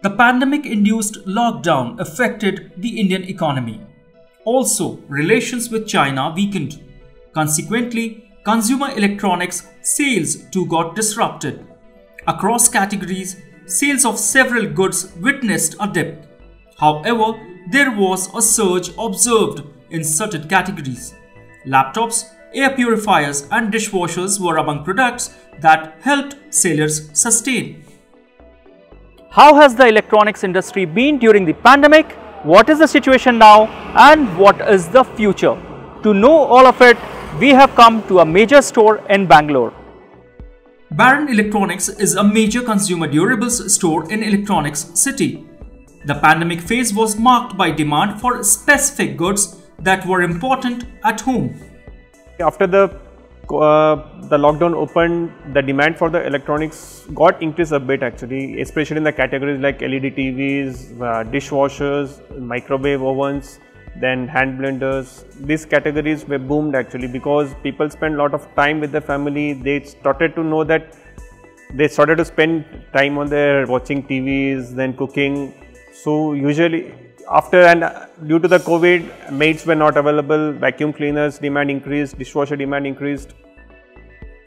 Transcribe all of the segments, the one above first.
The pandemic-induced lockdown affected the Indian economy. Also, relations with China weakened. Consequently, consumer electronics sales too got disrupted. Across categories, sales of several goods witnessed a dip. However, there was a surge observed in certain categories. Laptops, air purifiers and dishwashers were among products that helped sellers sustain. How has the electronics industry been during the pandemic? What is the situation now and what is the future? To know all of it, we have come to a major store in Bangalore. Baron Electronics is a major consumer durables store in Electronics City. The pandemic phase was marked by demand for specific goods that were important at home. After the lockdown opened, the demand for the electronics got increased a bit actually, especially in the categories like LED TVs, dishwashers, microwave ovens, then hand blenders. These categories were boomed actually because people spend a lot of time with their family. They started to know that they started to spend time on their watching TVs, then cooking. So usually after and due to the COVID, maids were not available, vacuum cleaners demand increased, dishwasher demand increased.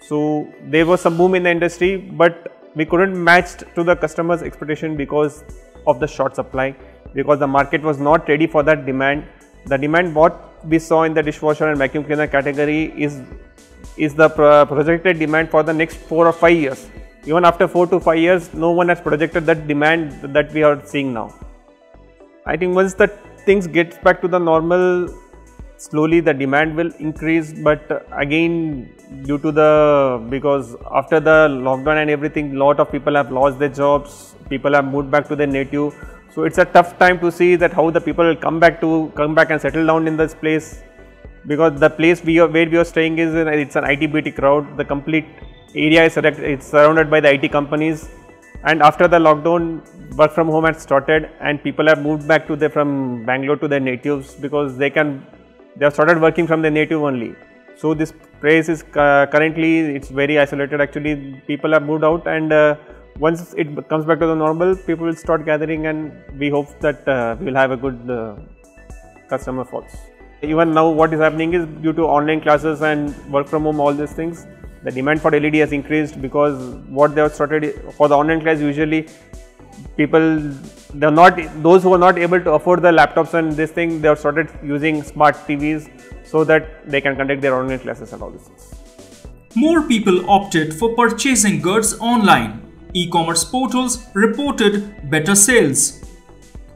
So there was some boom in the industry, but we couldn't match to the customers' expectation because of the short supply, because the market was not ready for that demand. The demand what we saw in the dishwasher and vacuum cleaner category is the projected demand for the next 4 or 5 years. Even after 4 to 5 years, no one has projected that demand that we are seeing now. I think once the things get back to the normal, slowly the demand will increase, but again because after the lockdown and everything, lot of people have lost their jobs, people have moved back to their native. So it's a tough time to see that how the people will come back and settle down in this place, because the place where we are staying it's an IT-BT crowd. The complete area is surrounded by the IT companies, and after the lockdown, work from home has started and people have moved back from Bangalore to their natives because they have started working from their native only. So this place is currently it's very isolated actually. People have moved out, and once it comes back to the normal, people will start gathering, and we hope that we will have a good customer force. Even now what is happening is due to online classes and work from home, all these things, the demand for LED has increased because what they have started for the online class, usually those who are not able to afford the laptops and this thing, they have started using smart TVs so that they can conduct their online classes and all these things. More people opted for purchasing goods online. E-commerce portals reported better sales.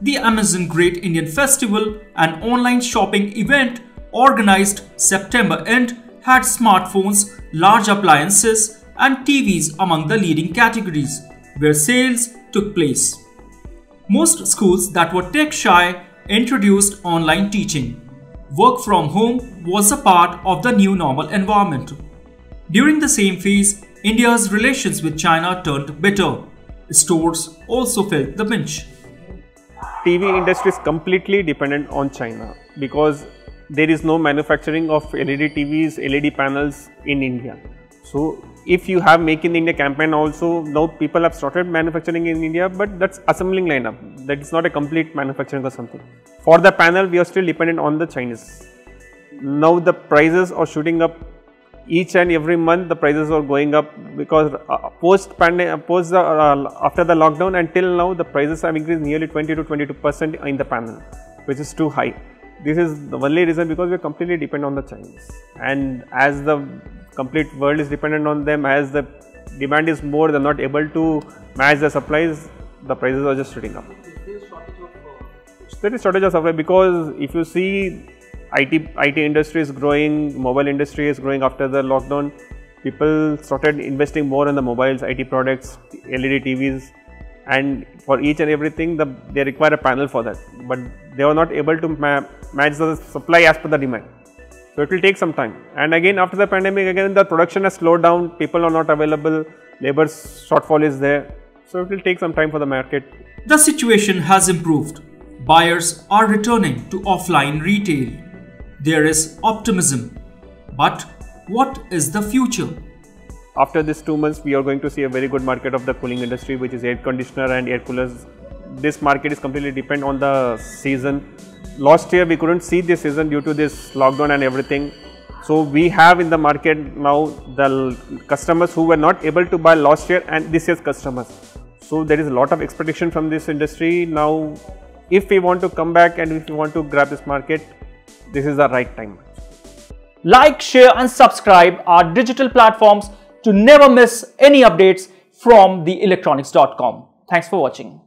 The Amazon Great Indian Festival, an online shopping event organized September end, had smartphones, large appliances and TVs among the leading categories where sales took place. Most schools that were tech shy introduced online teaching. Work from home was a part of the new normal environment. During the same phase, India's relations with China turned bitter. Stores also felt the pinch. TV industry is completely dependent on China because there is no manufacturing of LED TVs, LED panels in India. So if you have Make in India campaign also, now people have started manufacturing in India, but that's assembling lineup. That is not a complete manufacturing or something. For the panel, we are still dependent on the Chinese. Now the prices are shooting up. Each and every month the prices are going up because after the lockdown until now the prices have increased nearly 20 to 22% in the panel, which is too high. This is the only reason because we are completely dependent on the Chinese, and as the complete world is dependent on them, as the demand is more, they are not able to match the supplies, the prices are just shooting up. There is shortage of supply because if you see IT industry is growing, mobile industry is growing after the lockdown. People started investing more in the mobiles, IT products, LED TVs, and for each and everything they require a panel for that, but they are not able to match the supply as per the demand. So it will take some time, and again after the pandemic, again the production has slowed down, people are not available, labor shortfall is there, so it will take some time for the market. The situation has improved. Buyers are returning to offline retail. There is optimism. But what is the future? After these 2 months, we are going to see a very good market of the cooling industry, which is air conditioner and air coolers. this market is completely dependent on the season. Last year we couldn't see this season due to this lockdown and everything. So we have in the market now the customers who were not able to buy last year and this year's customers. So there is a lot of expectation from this industry. Now if we want to come back and if we want to grab this market, this is the right time. Like, share and subscribe our digital platforms to never miss any updates from theelectronics.com. Thanks for watching.